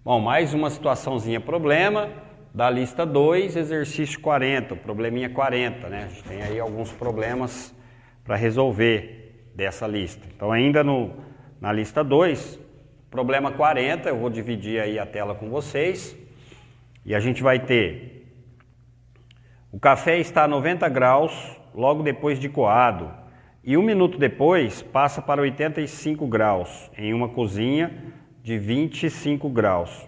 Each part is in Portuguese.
Bom, mais uma situaçãozinha problema da lista 2, exercício 40, probleminha 40, né? A gente tem aí alguns problemas para resolver dessa lista. Então, ainda na lista 2, problema 40, eu vou dividir aí a tela com vocês. E a gente vai ter: o café está a 90 graus logo depois de coado e 1 minuto depois passa para 85 graus em uma cozinha de 25 graus.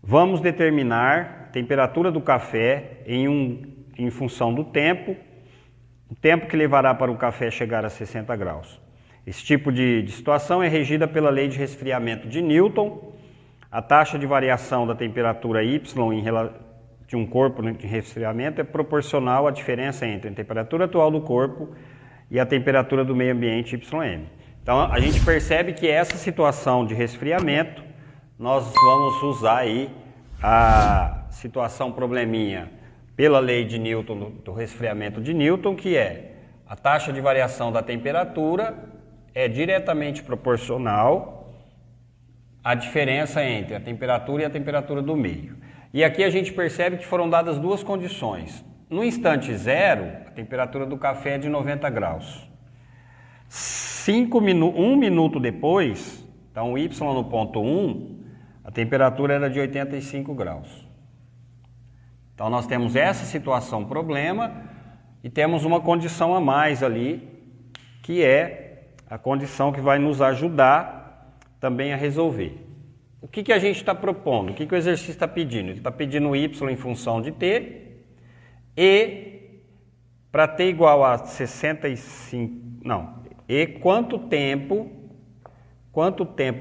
Vamos determinar a temperatura do café em função do tempo, o tempo que levará para o café chegar a 60 graus. Esse tipo de situação é regida pela lei de resfriamento de Newton. A taxa de variação da temperatura Y de um corpo de resfriamento é proporcional à diferença entre a temperatura atual do corpo e a temperatura do meio ambiente YM. Então, a gente percebe que essa situação de resfriamento, nós vamos usar aí a situação probleminha pela lei de Newton, do resfriamento de Newton, que é a taxa de variação da temperatura é diretamente proporcional à diferença entre a temperatura e a temperatura do meio. E aqui a gente percebe que foram dadas duas condições. No instante zero, a temperatura do café é de 90 graus. 1 minuto depois, então Y no ponto 1, a temperatura era de 85 graus. Então nós temos essa situação problema e temos uma condição a mais ali, que é a condição que vai nos ajudar também a resolver. O que a gente está propondo? O que o exercício está pedindo? Ele está pedindo Y em função de T e para T igual a 65, não, e quanto tempo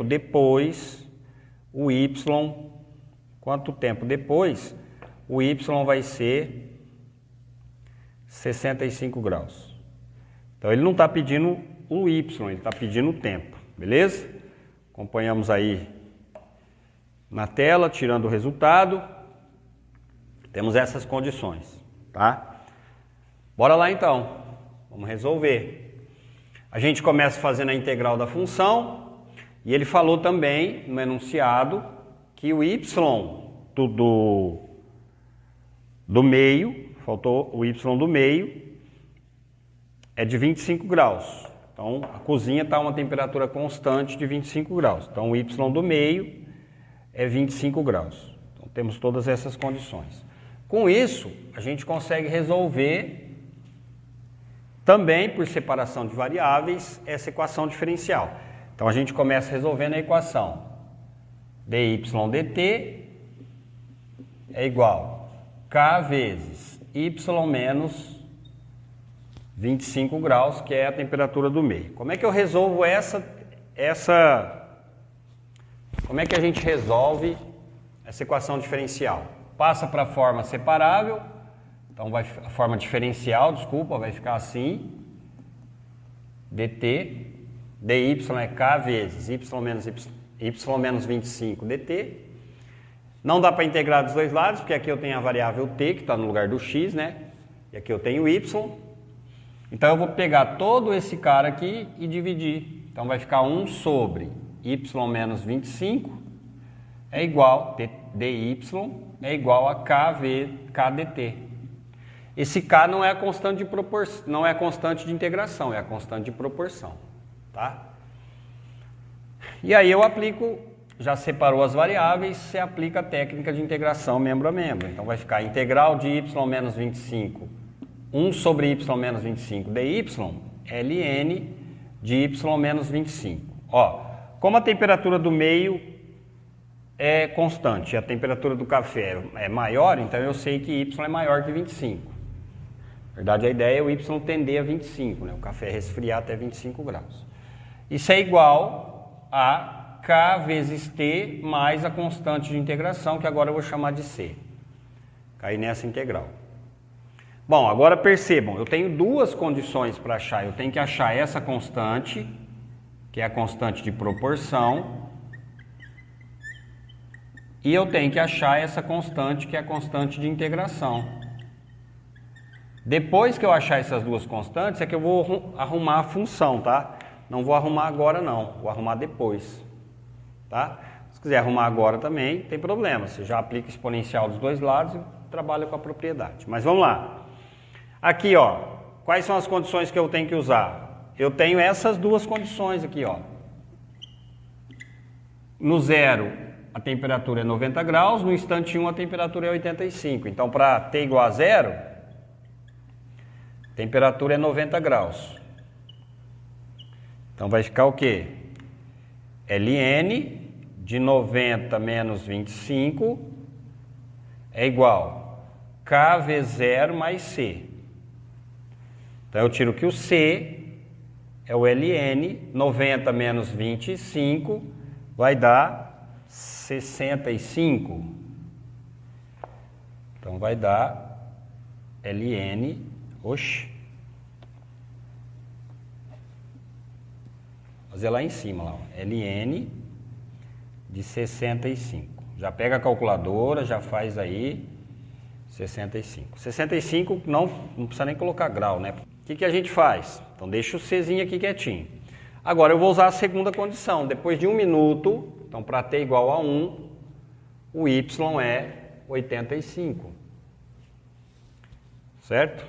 depois o Y vai ser 65 graus. Então ele não está pedindo o Y, ele está pedindo o tempo, beleza? Acompanhamos aí na tela, tirando o resultado, temos essas condições, tá? Bora lá então, vamos resolver. A gente começa fazendo a integral da função, e ele falou também no enunciado que o y do meio, faltou o y do meio, é de 25 graus. Então, a cozinha está a uma temperatura constante de 25 graus. Então, o y do meio é 25 graus. Então, temos todas essas condições. Com isso, a gente consegue resolver também, por separação de variáveis, essa equação diferencial. Então, a gente começa resolvendo a equação dy dt é igual a k vezes y menos 25 graus, que é a temperatura do meio. Como é que eu resolvo como é que a gente resolve essa equação diferencial? Passa para a forma separável, então a forma diferencial, vai ficar assim, dt, dy é k vezes y menos 25 dt. Não dá para integrar dos dois lados, porque aqui eu tenho a variável t, que está no lugar do x, né? E aqui eu tenho y. Então eu vou pegar todo esse cara aqui e dividir. Então vai ficar 1 sobre y menos 25 é igual, dy é igual a k dt. Esse k não é a constante de proporção, não é a constante de integração, é a constante de proporção, tá? E aí eu aplico, já separou as variáveis, você aplica a técnica de integração membro a membro. Então vai ficar integral de y menos 25, 1 sobre y menos 25 dy, ln de y menos 25. Ó, como a temperatura do meio é constante, a temperatura do café é maior, então eu sei que y é maior que 25. Na verdade, a ideia é o y tender a 25, né? O café resfriar até 25 graus. Isso é igual a k vezes t mais a constante de integração, que agora eu vou chamar de c. Cair nessa integral. Bom, agora percebam, eu tenho duas condições para achar. Eu tenho que achar essa constante, que é a constante de proporção, e eu tenho que achar essa constante, que é a constante de integração. Depois que eu achar essas duas constantes, é que eu vou arrumar a função, tá? Não vou arrumar agora não, vou arrumar depois, tá? Se quiser arrumar agora também, tem problema. Você já aplica exponencial dos dois lados e trabalha com a propriedade. Mas vamos lá. Aqui, ó, quais são as condições que eu tenho que usar? Eu tenho essas duas condições aqui, ó. No 0, a temperatura é 90 graus, no instante 1 a temperatura é 85. Então, para t igual a 0, a temperatura é 90 graus. Então, vai ficar o quê? Ln de 90 menos 25 é igual a KV0 mais C. Então, eu tiro que o C é o Ln, 90 menos 25 vai dar 65. Então, vai dar Ln, oxe, vou fazer lá em cima, lá, ó, Ln de 65. Já pega a calculadora, já faz aí 65. 65 não precisa nem colocar grau, né? O que a gente faz? Então, deixa o Czinho aqui quietinho. Agora, eu vou usar a segunda condição. Depois de 1 minuto, então, para t igual a 1, o y é 85. Certo?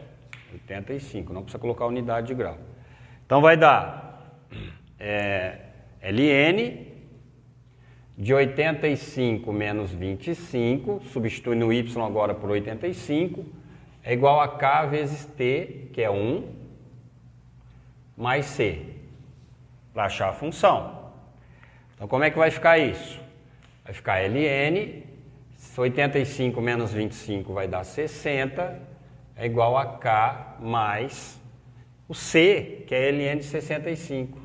85, não precisa colocar unidade de grau. Então, vai dar Ln de 85 menos 25, substitui no y agora por 85, é igual a k vezes t, que é 1, mais c, para achar a função. Então, como é que vai ficar isso? Vai ficar Ln, 85 menos 25 vai dar 60, é igual a k mais o c, que é Ln de 65.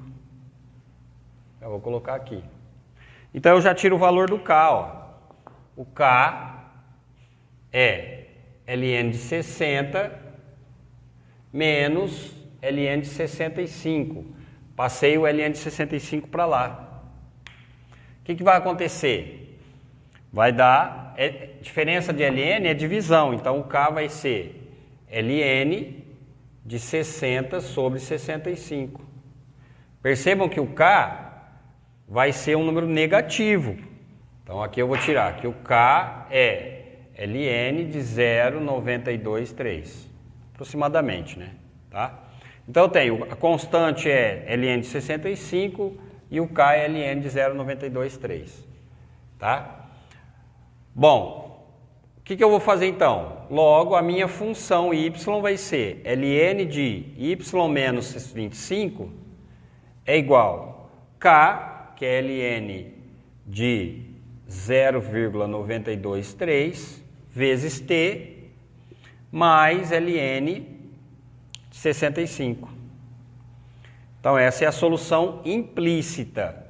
Eu vou colocar aqui. Então, eu já tiro o valor do k, ó. O k é Ln de 60 menos Ln de 65. Passei o Ln de 65 para lá. O que vai acontecer? Vai dar, diferença de Ln é divisão, então o k vai ser Ln de 60 sobre 65. Percebam que o k vai ser um número negativo. Então, aqui eu vou tirar que o k é Ln de 0,923, aproximadamente, né? Tá? Então, eu tenho, a constante é Ln de 65 e o k é Ln de 0,923, tá? Bom, o que eu vou fazer então? Logo, a minha função y vai ser Ln de y menos 25 é igual a k, que é Ln de 0,923 vezes t, mais Ln de 65. Então, essa é a solução implícita.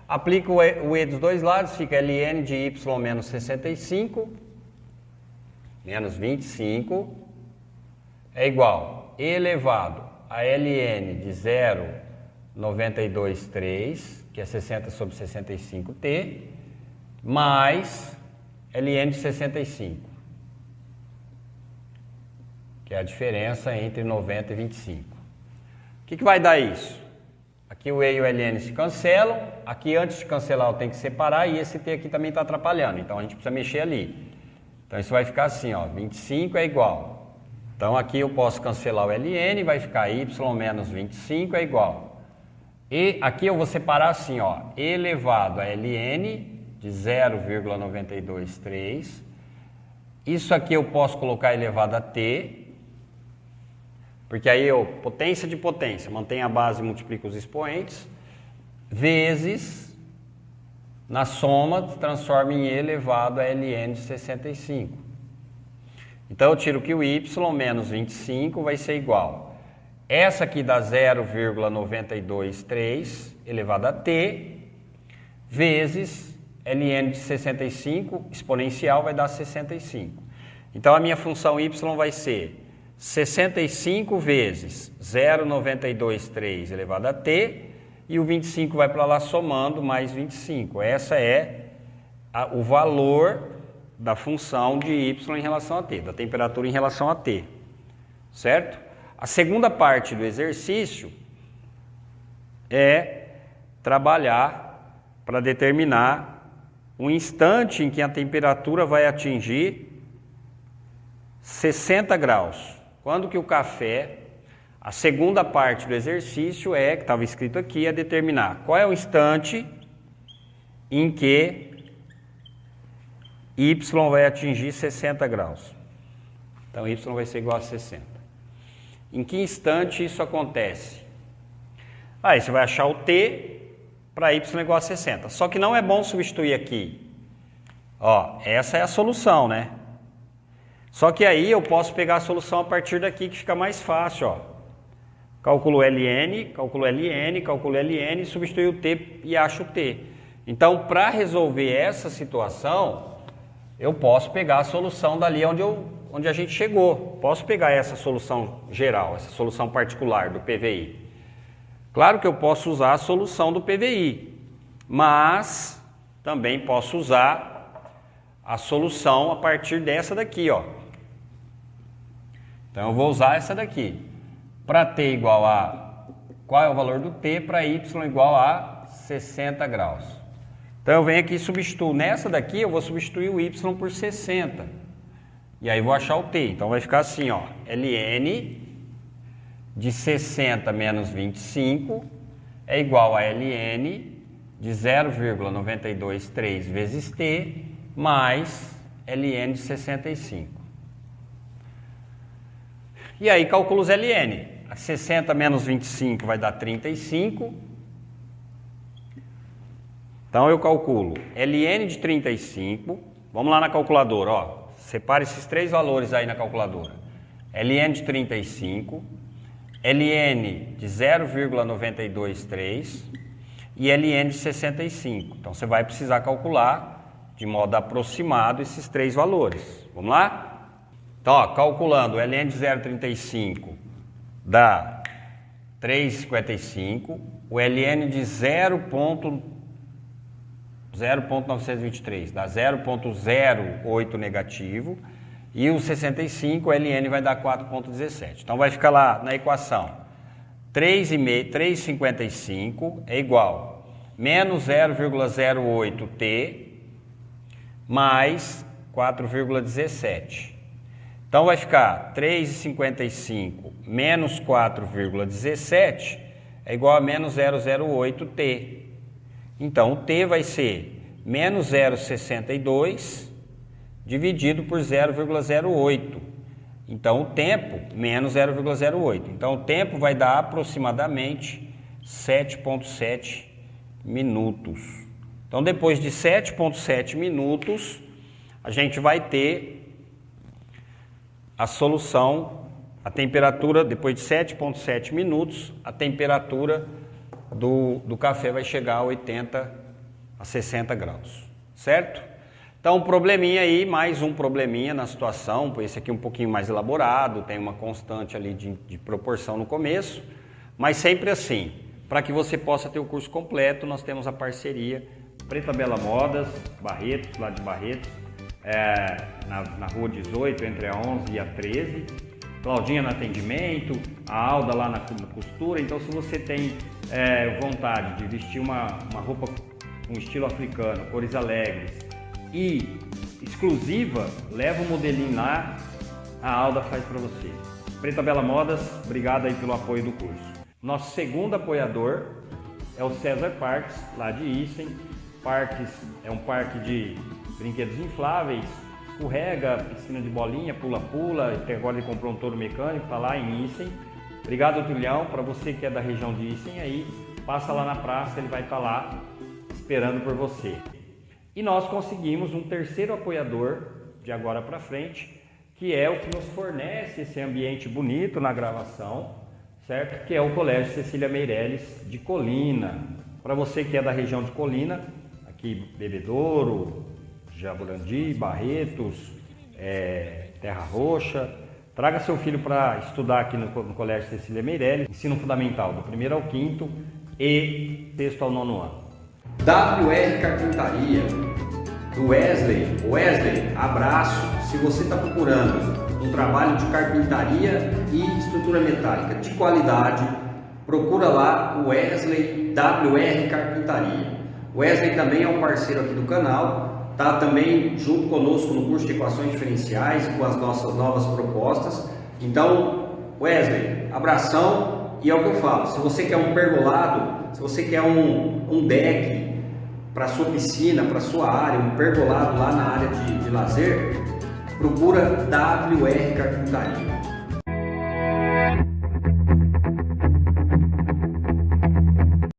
Aplico o e dos dois lados, fica Ln de y menos 65, menos 25, é igual e elevado a Ln de 0,923, que é 60 sobre 65t, mais Ln de 65, que é a diferença entre 90 e 25. O que vai dar isso? Aqui o e e o Ln se cancelam, aqui antes de cancelar eu tenho que separar e esse t aqui também está atrapalhando, então a gente precisa mexer ali. Então isso vai ficar assim, ó, 25 é igual. Então aqui eu posso cancelar o Ln, vai ficar y menos 25 é igual. E aqui eu vou separar assim, ó, elevado a Ln de 0,923. Isso aqui eu posso colocar elevado a t, porque aí eu, potência de potência, mantenho a base e multiplico os expoentes, vezes, na soma, transforma em elevado a Ln de 65. Então eu tiro que o y menos 25 vai ser igual. Essa aqui dá 0,923 elevado a t, vezes Ln de 65, exponencial vai dar 65. Então, a minha função y vai ser 65 vezes 0,923 elevado a t, e o 25 vai para lá somando, mais 25. Essa é o valor da função de y em relação a t, da temperatura em relação a t, certo? A segunda parte do exercício é trabalhar para determinar um instante em que a temperatura vai atingir 60 graus. Quando que o café, a segunda parte do exercício que estava escrito aqui, é determinar qual é o instante em que Y vai atingir 60 graus. Então, Y vai ser igual a 60. Em que instante isso acontece? Aí você vai achar o T para Y igual a 60. Só que não é bom substituir aqui. Ó, essa é a solução, né? Só que aí eu posso pegar a solução a partir daqui, que fica mais fácil, ó. Calculo ln, calculo ln, calculo ln, substituo o T e acho o T. Então, para resolver essa situação, eu posso pegar a solução dali onde a gente chegou. Posso pegar essa solução geral, essa solução particular do PVI. Claro que eu posso usar a solução do PVI, mas também posso usar a solução a partir dessa daqui, ó. Então, eu vou usar essa daqui. Para T igual a... Qual é o valor do T para Y igual a 60 graus? Então, eu venho aqui e substituo. Nessa daqui, eu vou substituir o Y por 60. E aí, vou achar o T. Então, vai ficar assim, ó. ln de 60 menos 25 é igual a ln de 0,923 vezes T mais ln de 65. E aí, calculo os ln. 60 menos 25 vai dar 35. Então, eu calculo ln de 35. Vamos lá na calculadora, ó. Separe esses três valores aí na calculadora. ln de 35, ln de 0,923 e ln de 65. Então, você vai precisar calcular de modo aproximado esses três valores. Vamos lá? Então, ó, calculando ln de 0,35 dá 3,55. O ln de 0,923 dá 0,08 negativo. E o 65, o ln vai dar 4,17. Então, vai ficar lá na equação 3,55 é igual menos 0,08t mais 4,17. Então, vai ficar 3,55 menos 4,17 é igual a menos 0,08t. Então, o t vai ser menos 0,62 dividido por 0,08. Então, o tempo, menos 0,08. Então, o tempo vai dar aproximadamente 7,7 minutos. Então, depois de 7,7 minutos, a gente vai ter a solução, a temperatura, depois de 7,7 minutos, a temperatura do café vai chegar a 80 a 60 graus, certo? Então, um probleminha aí, mais um probleminha na situação, esse aqui um pouquinho mais elaborado, tem uma constante ali de proporção no começo, mas sempre assim, para que você possa ter o curso completo, nós temos a parceria Preta Bela Modas, Barretos, lá de Barretos, na rua 18, entre a 11 e a 13, Claudinha no atendimento, a Alda lá na costura. Então, se você tem vontade de vestir uma roupa com estilo africano, cores alegres e exclusiva, leva o modelinho lá, a Alda faz para você. Preta Bela Modas, obrigado aí pelo apoio do curso. Nosso segundo apoiador é o César Parques, lá de Issem. Parques é um parque de brinquedos infláveis, escorrega, piscina de bolinha, pula-pula. Até agora ele comprou um touro mecânico, está lá em Issem. Obrigado, Tulhão. Para você que é da região de Issem aí, passa lá na praça, ele vai estar lá esperando por você. E nós conseguimos um terceiro apoiador de agora para frente, que é o que nos fornece esse ambiente bonito na gravação, certo? Que é o Colégio Cecília Meirelles de Colina. Para você que é da região de Colina, aqui Bebedouro, Jaburandi, Barretos, Terra Roxa, traga seu filho para estudar aqui no Colégio Cecília Meirelles, ensino fundamental do 1º ao 5º e 6º ao 9º ano. WR Carpintaria, do Wesley. Wesley, abraço. Se você está procurando um trabalho de carpintaria e estrutura metálica de qualidade, procura lá o Wesley WR Carpintaria. O Wesley também é um parceiro aqui do canal, está também junto conosco no curso de equações diferenciais com as nossas novas propostas. Então, Wesley, abração, e é o que eu falo, se você quer um pergolado, se você quer um deck para sua piscina, para sua área, um pergolado lá na área de lazer, procura WR Carpintaria.